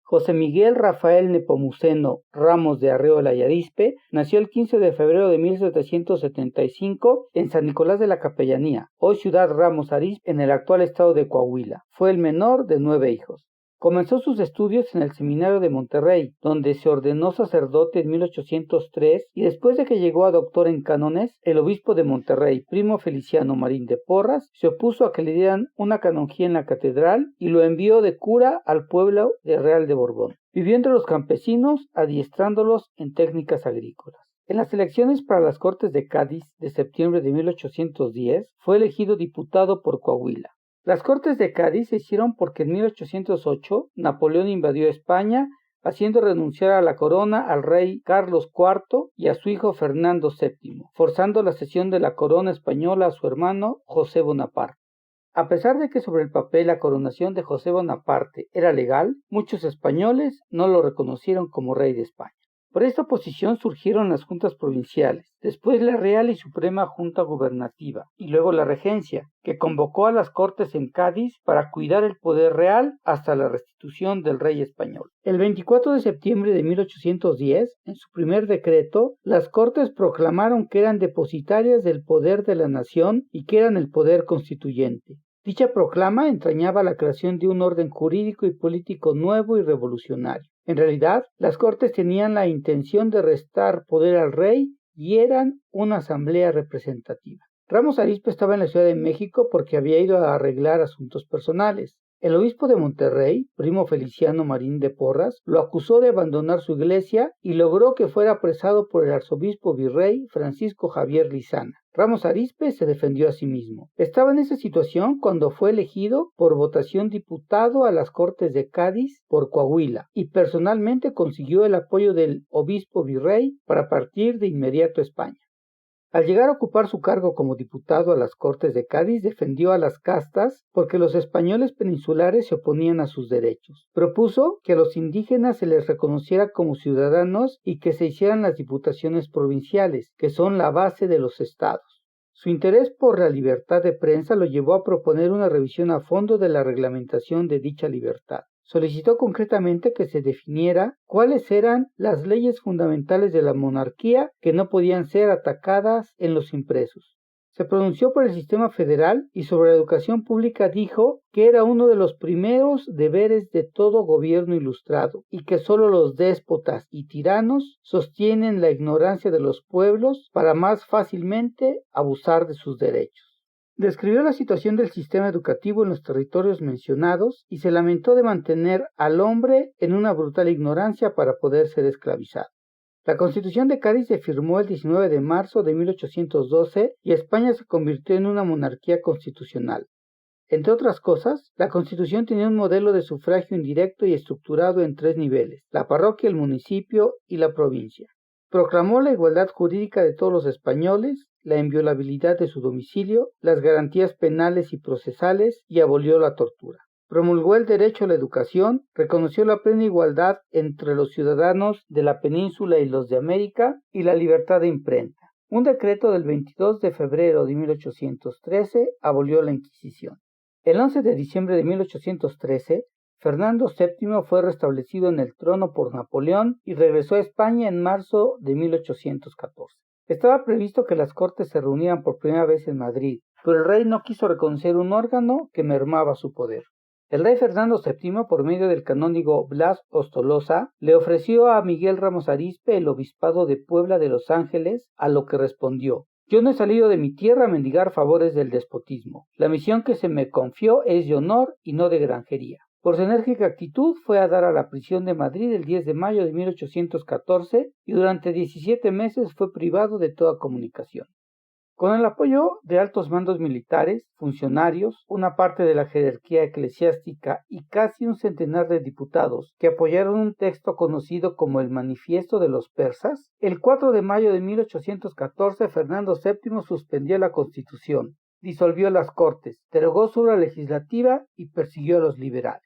José Miguel Rafael Nepomuceno Ramos de Arreola y Arizpe nació el 15 de febrero de 1775 en San Nicolás de la Capellanía, hoy ciudad Ramos Arizpe, en el actual estado de Coahuila. Fue el menor de 9 hijos. Comenzó sus estudios en el Seminario de Monterrey, donde se ordenó sacerdote en 1803 y después de que llegó a doctor en cánones, el obispo de Monterrey, Primo Feliciano Marín de Porras, se opuso a que le dieran una canonjía en la catedral y lo envió de cura al pueblo de Real de Borbón. Vivió entre los campesinos, adiestrándolos en técnicas agrícolas. En las elecciones para las Cortes de Cádiz de septiembre de 1810, fue elegido diputado por Coahuila. Las Cortes de Cádiz se hicieron porque en 1808 Napoleón invadió España, haciendo renunciar a la corona al rey Carlos IV y a su hijo Fernando VII, forzando la cesión de la corona española a su hermano José Bonaparte. A pesar de que sobre el papel la coronación de José Bonaparte era legal, muchos españoles no lo reconocieron como rey de España. Por esta oposición surgieron las juntas provinciales, después la Real y Suprema Junta Gubernativa, y luego la Regencia, que convocó a las Cortes en Cádiz para cuidar el poder real hasta la restitución del rey español. El 24 de septiembre de 1810, en su primer decreto, las Cortes proclamaron que eran depositarias del poder de la nación y que eran el poder constituyente. Dicha proclama entrañaba la creación de un orden jurídico y político nuevo y revolucionario. En realidad, las Cortes tenían la intención de restar poder al rey y eran una asamblea representativa. Ramos Arizpe estaba en la Ciudad de México porque había ido a arreglar asuntos personales. El obispo de Monterrey, Primo Feliciano Marín de Porras, lo acusó de abandonar su iglesia y logró que fuera apresado por el arzobispo virrey Francisco Javier Lizana. Ramos Arizpe se defendió a sí mismo. Estaba en esa situación cuando fue elegido por votación diputado a las Cortes de Cádiz por Coahuila y personalmente consiguió el apoyo del obispo virrey para partir de inmediato a España. Al llegar a ocupar su cargo como diputado a las Cortes de Cádiz, defendió a las castas porque los españoles peninsulares se oponían a sus derechos. Propuso que a los indígenas se les reconociera como ciudadanos y que se hicieran las diputaciones provinciales, que son la base de los estados. Su interés por la libertad de prensa lo llevó a proponer una revisión a fondo de la reglamentación de dicha libertad. Solicitó concretamente que se definiera cuáles eran las leyes fundamentales de la monarquía que no podían ser atacadas en los impresos. Se pronunció por el sistema federal y sobre la educación pública dijo que era uno de los primeros deberes de todo gobierno ilustrado y que solo los déspotas y tiranos sostienen la ignorancia de los pueblos para más fácilmente abusar de sus derechos. Describió la situación del sistema educativo en los territorios mencionados y se lamentó de mantener al hombre en una brutal ignorancia para poder ser esclavizado. La Constitución de Cádiz se firmó el 19 de marzo de 1812 y España se convirtió en una monarquía constitucional. Entre otras cosas, la Constitución tenía un modelo de sufragio indirecto y estructurado en 3 niveles: la parroquia, el municipio y la provincia. Proclamó la igualdad jurídica de todos los españoles, la inviolabilidad de su domicilio, las garantías penales y procesales y abolió la tortura. Promulgó el derecho a la educación, reconoció la plena igualdad entre los ciudadanos de la península y los de América y la libertad de imprenta. Un decreto del 22 de febrero de 1813 abolió la Inquisición. El 11 de diciembre de 1813, Fernando VII fue restablecido en el trono por Napoleón y regresó a España en marzo de 1814. Estaba previsto que las Cortes se reunieran por primera vez en Madrid, pero el rey no quiso reconocer un órgano que mermaba su poder. El rey Fernando VII, por medio del canónigo Blas Ostoloza, le ofreció a Miguel Ramos Arizpe el obispado de Puebla de Los Ángeles, a lo que respondió: «Yo no he salido de mi tierra a mendigar favores del despotismo. La misión que se me confió es de honor y no de granjería». Por su enérgica actitud fue a dar a la prisión de Madrid el 10 de mayo de 1814 y durante 17 meses fue privado de toda comunicación. Con el apoyo de altos mandos militares, funcionarios, una parte de la jerarquía eclesiástica y casi un centenar de diputados que apoyaron un texto conocido como el Manifiesto de los Persas, el 4 de mayo de 1814 Fernando VII suspendió la Constitución, disolvió las Cortes, derogó su obra legislativa y persiguió a los liberales.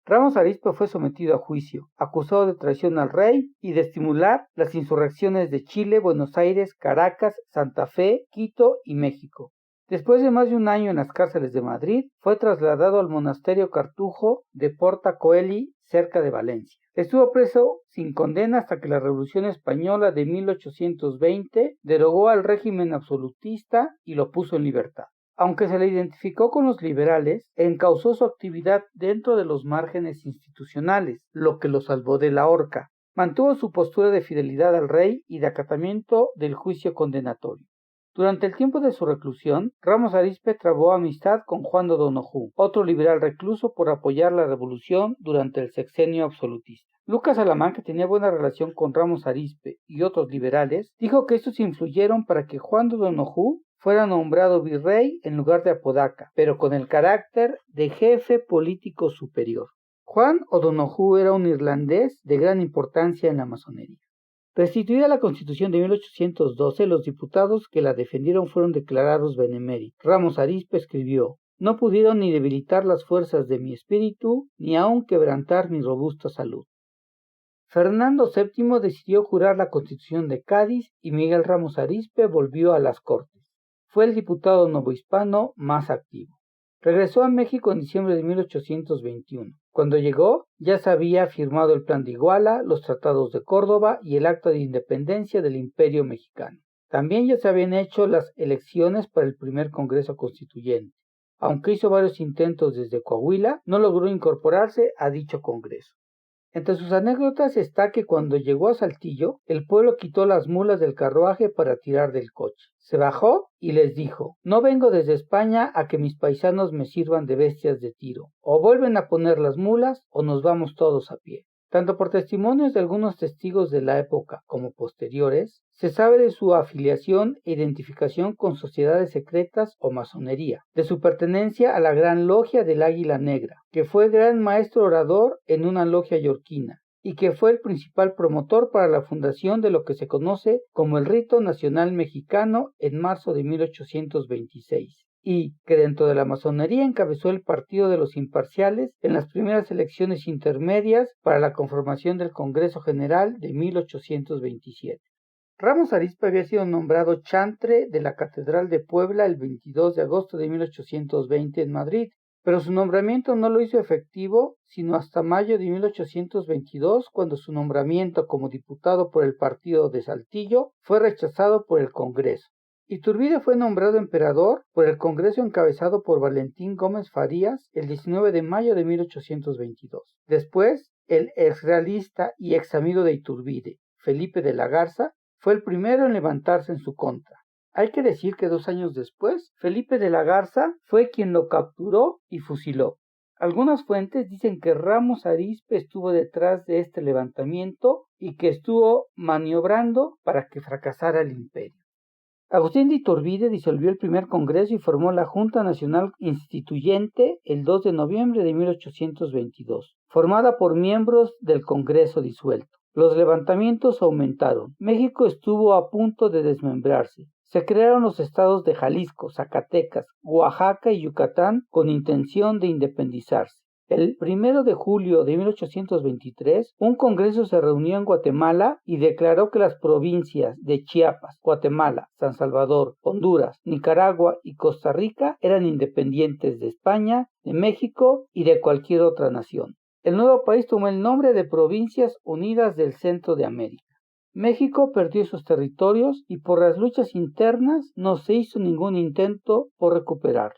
Ramos Arizpe fue sometido a juicio, acusado de traición al rey y de estimular las insurrecciones de Chile, Buenos Aires, Caracas, Santa Fe, Quito y México. Después de más de un año en las cárceles de Madrid, fue trasladado al monasterio cartujo de Porta Coeli, cerca de Valencia. Estuvo preso sin condena hasta que la Revolución Española de 1820 derogó al régimen absolutista y lo puso en libertad. Aunque se le identificó con los liberales, encauzó su actividad dentro de los márgenes institucionales, lo que lo salvó de la horca. Mantuvo su postura de fidelidad al rey y de acatamiento del juicio condenatorio. Durante el tiempo de su reclusión, Ramos Arizpe trabó amistad con Juan de O'Donoghue, otro liberal recluso por apoyar la revolución durante el sexenio absolutista. Lucas Alamán, que tenía buena relación con Ramos Arizpe y otros liberales, dijo que estos influyeron para que Juan de O'Donoghue fuera nombrado virrey en lugar de Apodaca, pero con el carácter de jefe político superior. Juan O'Donoghue era un irlandés de gran importancia en la masonería. Restituida la Constitución de 1812, los diputados que la defendieron fueron declarados beneméritos. Ramos Arizpe escribió: «No pudieron ni debilitar las fuerzas de mi espíritu, ni aun quebrantar mi robusta salud». Fernando VII decidió jurar la Constitución de Cádiz y Miguel Ramos Arizpe volvió a las Cortes. Fue el diputado novohispano más activo. Regresó a México en diciembre de 1821. Cuando llegó, ya se había firmado el Plan de Iguala, los Tratados de Córdoba y el Acta de Independencia del Imperio Mexicano. También ya se habían hecho las elecciones para el primer Congreso Constituyente. Aunque hizo varios intentos desde Coahuila, no logró incorporarse a dicho Congreso. Entre sus anécdotas está que cuando llegó a Saltillo, el pueblo quitó las mulas del carruaje para tirar del coche. Se bajó y les dijo: «No vengo desde España a que mis paisanos me sirvan de bestias de tiro. O vuelven a poner las mulas o nos vamos todos a pie». Tanto por testimonios de algunos testigos de la época como posteriores, se sabe de su afiliación e identificación con sociedades secretas o masonería, de su pertenencia a la Gran Logia del Águila Negra, que fue gran maestro orador en una logia yorquina, y que fue el principal promotor para la fundación de lo que se conoce como el Rito Nacional Mexicano en marzo de 1826. Y que dentro de la masonería encabezó el Partido de los Imparciales en las primeras elecciones intermedias para la conformación del Congreso General de 1827. Ramos Arizpe había sido nombrado chantre de la Catedral de Puebla el 22 de agosto de 1820 en Madrid, pero su nombramiento no lo hizo efectivo sino hasta mayo de 1822, cuando su nombramiento como diputado por el partido de Saltillo fue rechazado por el Congreso. Iturbide fue nombrado emperador por el Congreso encabezado por Valentín Gómez Farías el 19 de mayo de 1822. Después, el exrealista y ex amigo de Iturbide, Felipe de la Garza, fue el primero en levantarse en su contra. Hay que decir que 2 años después, Felipe de la Garza fue quien lo capturó y fusiló. Algunas fuentes dicen que Ramos Arizpe estuvo detrás de este levantamiento y que estuvo maniobrando para que fracasara el imperio. Agustín de Iturbide disolvió el primer congreso y formó la Junta Nacional Instituyente el 2 de noviembre de 1822, formada por miembros del Congreso disuelto. Los levantamientos aumentaron. México estuvo a punto de desmembrarse. Se crearon los estados de Jalisco, Zacatecas, Oaxaca y Yucatán con intención de independizarse. El 1 de julio de 1823, un congreso se reunió en Guatemala y declaró que las provincias de Chiapas, Guatemala, San Salvador, Honduras, Nicaragua y Costa Rica eran independientes de España, de México y de cualquier otra nación. El nuevo país tomó el nombre de Provincias Unidas del Centro de América. México perdió sus territorios y por las luchas internas no se hizo ningún intento por recuperarlo.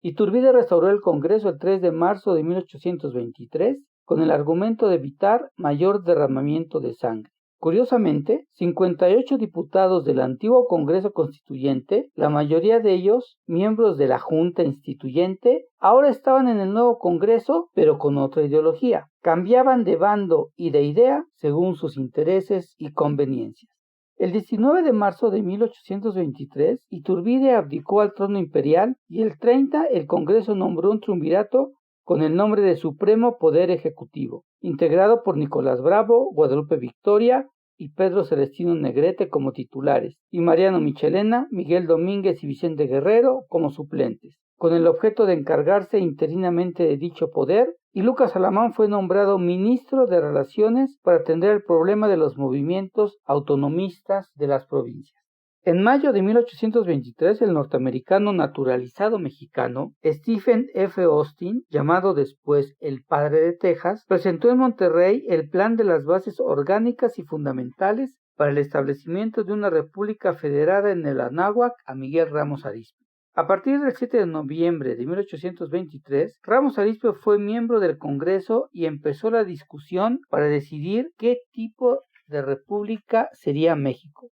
Iturbide restauró el Congreso el 3 de marzo de 1823 con el argumento de evitar mayor derramamiento de sangre. Curiosamente, 58 diputados del antiguo Congreso Constituyente, la mayoría de ellos miembros de la Junta Instituyente, ahora estaban en el nuevo Congreso, pero con otra ideología. Cambiaban de bando y de idea según sus intereses y conveniencias. El 19 de marzo de 1823, Iturbide abdicó al trono imperial y el 30 el Congreso nombró un triunvirato con el nombre de Supremo Poder Ejecutivo, integrado por Nicolás Bravo, Guadalupe Victoria y Pedro Celestino Negrete como titulares, y Mariano Michelena, Miguel Domínguez y Vicente Guerrero como suplentes, con el objeto de encargarse interinamente de dicho poder, y Lucas Alamán fue nombrado ministro de Relaciones para atender el problema de los movimientos autonomistas de las provincias. En mayo de 1823, el norteamericano naturalizado mexicano Stephen F. Austin, llamado después el Padre de Texas, presentó en Monterrey el plan de las bases orgánicas y fundamentales para el establecimiento de una república federada en el Anáhuac a Miguel Ramos Arizpe. A partir del 7 de noviembre de 1823, Ramos Arizpe fue miembro del Congreso y empezó la discusión para decidir qué tipo de república sería México.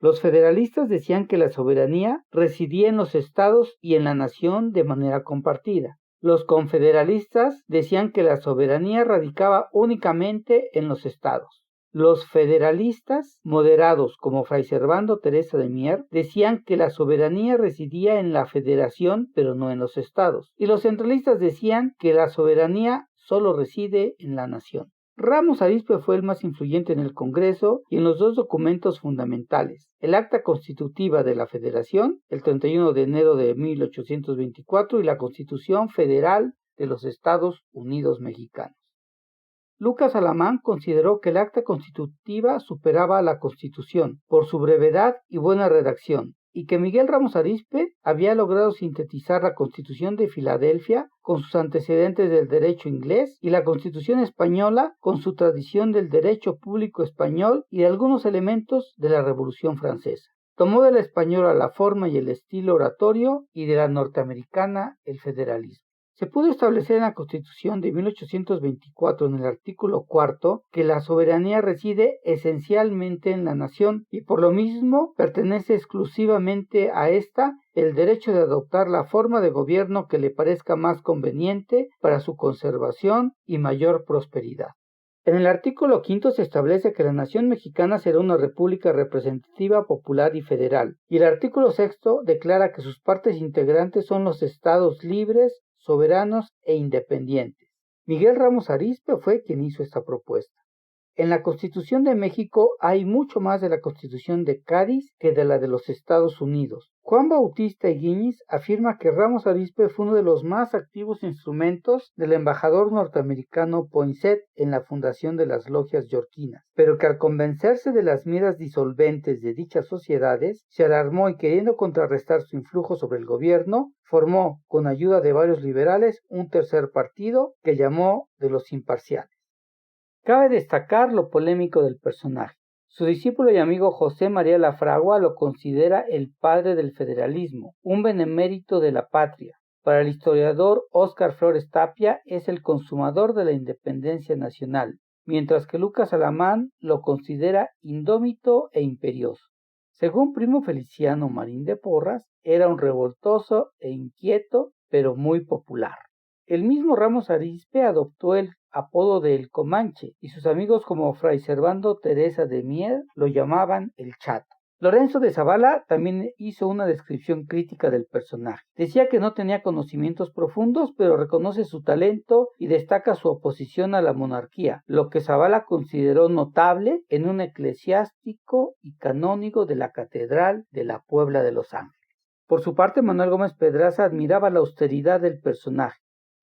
Los federalistas decían que la soberanía residía en los estados y en la nación de manera compartida. Los confederalistas decían que la soberanía radicaba únicamente en los estados. Los federalistas moderados, como Fray Servando Teresa de Mier, decían que la soberanía residía en la federación, pero no en los estados. Y los centralistas decían que la soberanía solo reside en la nación. Ramos Arizpe fue el más influyente en el Congreso y en los dos documentos fundamentales, el Acta Constitutiva de la Federación, el 31 de enero de 1824, y la Constitución Federal de los Estados Unidos Mexicanos. Lucas Alamán consideró que el Acta Constitutiva superaba a la Constitución por su brevedad y buena redacción, y que Miguel Ramos Arizpe había logrado sintetizar la Constitución de Filadelfia con sus antecedentes del derecho inglés y la Constitución española con su tradición del derecho público español y de algunos elementos de la Revolución Francesa. Tomó de la española la forma y el estilo oratorio y de la norteamericana el federalismo. Se pudo establecer en la Constitución de 1824, en el artículo 4, que la soberanía reside esencialmente en la nación y por lo mismo pertenece exclusivamente a ésta el derecho de adoptar la forma de gobierno que le parezca más conveniente para su conservación y mayor prosperidad. En el artículo 5 se establece que la nación mexicana será una república representativa, popular y federal, y el artículo 6 declara que sus partes integrantes son los estados libres, soberanos e independientes. Miguel Ramos Arizpe fue quien hizo esta propuesta. En la Constitución de México hay mucho más de la Constitución de Cádiz que de la de los Estados Unidos. Juan Bautista Higuíñez afirma que Ramos Arizpe fue uno de los más activos instrumentos del embajador norteamericano Poinsett en la fundación de las logias yorquinas, pero que al convencerse de las miras disolventes de dichas sociedades, se alarmó y queriendo contrarrestar su influjo sobre el gobierno, formó, con ayuda de varios liberales, un tercer partido que llamó de los imparciales. Cabe destacar lo polémico del personaje. Su discípulo y amigo José María Lafragua lo considera el padre del federalismo, un benemérito de la patria. Para el historiador Óscar Flores Tapia es el consumador de la independencia nacional, mientras que Lucas Alamán lo considera indómito e imperioso. Según Primo Feliciano Marín de Porras, era un revoltoso e inquieto, pero muy popular. El mismo Ramos Arizpe adoptó el apodo de El Comanche, y sus amigos como Fray Servando Teresa de Mier lo llamaban El Chato. Lorenzo de Zavala también hizo una descripción crítica del personaje. Decía que no tenía conocimientos profundos, pero reconoce su talento y destaca su oposición a la monarquía, lo que Zavala consideró notable en un eclesiástico y canónigo de la Catedral de la Puebla de Los Ángeles. Por su parte, Manuel Gómez Pedraza admiraba la austeridad del personaje.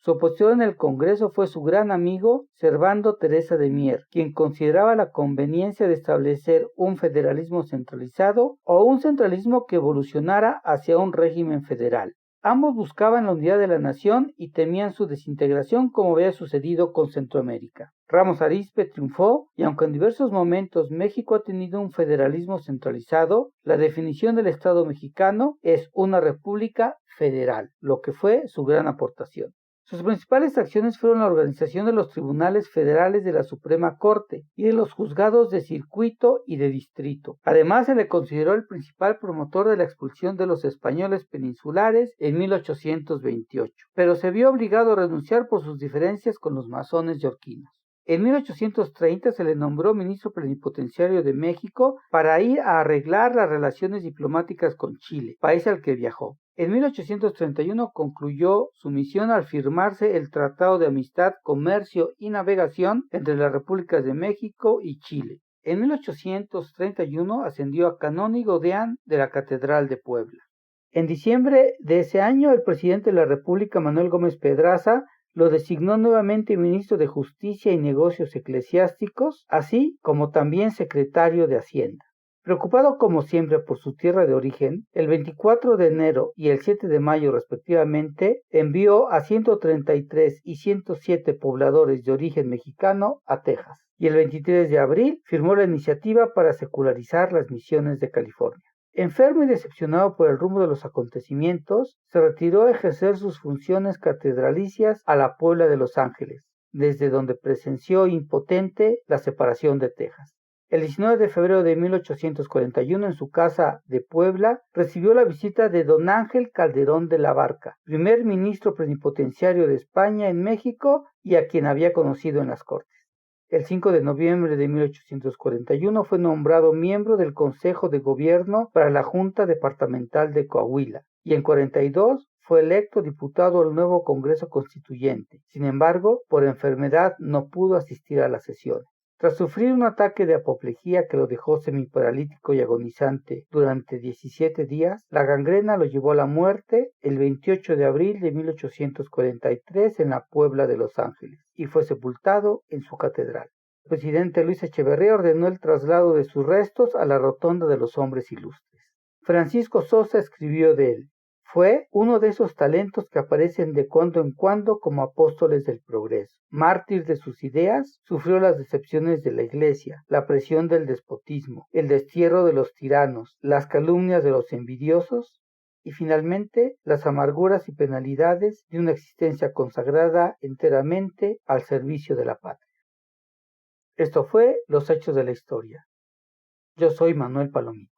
Su oposición en el Congreso fue su gran amigo Servando Teresa de Mier, quien consideraba la conveniencia de establecer un federalismo centralizado o un centralismo que evolucionara hacia un régimen federal. Ambos buscaban la unidad de la nación y temían su desintegración como había sucedido con Centroamérica. Ramos Arizpe triunfó y aunque en diversos momentos México ha tenido un federalismo centralizado, la definición del Estado mexicano es una república federal, lo que fue su gran aportación. Sus principales acciones fueron la organización de los tribunales federales de la Suprema Corte y de los juzgados de circuito y de distrito. Además, se le consideró el principal promotor de la expulsión de los españoles peninsulares en 1828, pero se vio obligado a renunciar por sus diferencias con los masones yorquinos. En 1830 se le nombró ministro plenipotenciario de México para ir a arreglar las relaciones diplomáticas con Chile, país al que viajó. En 1831 concluyó su misión al firmarse el Tratado de Amistad, Comercio y Navegación entre las Repúblicas de México y Chile. En 1831 ascendió a canónigo deán de la Catedral de Puebla. En diciembre de ese año, el presidente de la República, Manuel Gómez Pedraza, lo designó nuevamente ministro de Justicia y Negocios Eclesiásticos, así como también secretario de Hacienda. Preocupado como siempre por su tierra de origen, el 24 de enero y el 7 de mayo respectivamente, envió a 133 y 107 pobladores de origen mexicano a Texas, y el 23 de abril firmó la iniciativa para secularizar las misiones de California. Enfermo y decepcionado por el rumbo de los acontecimientos, se retiró a ejercer sus funciones catedralicias a la Puebla de Los Ángeles, desde donde presenció impotente la separación de Texas. El 19 de febrero de 1841, en su casa de Puebla, recibió la visita de don Ángel Calderón de la Barca, primer ministro plenipotenciario de España en México y a quien había conocido en las Cortes. El 5 de noviembre de 1841 fue nombrado miembro del Consejo de Gobierno para la Junta Departamental de Coahuila y en 42 fue electo diputado al nuevo Congreso Constituyente. Sin embargo, por enfermedad no pudo asistir a las sesiones. Tras sufrir un ataque de apoplejía que lo dejó semiparalítico y agonizante durante 17 días, la gangrena lo llevó a la muerte el 28 de abril de 1843 en la Puebla de Los Ángeles y fue sepultado en su catedral. El presidente Luis Echeverría ordenó el traslado de sus restos a la Rotonda de los Hombres Ilustres. Francisco Sosa escribió de él: fue uno de esos talentos que aparecen de cuando en cuando como apóstoles del progreso. Mártir de sus ideas, sufrió las decepciones de la Iglesia, la presión del despotismo, el destierro de los tiranos, las calumnias de los envidiosos y finalmente las amarguras y penalidades de una existencia consagrada enteramente al servicio de la patria. Esto fue Los Hechos de la Historia. Yo soy Manuel Palomino.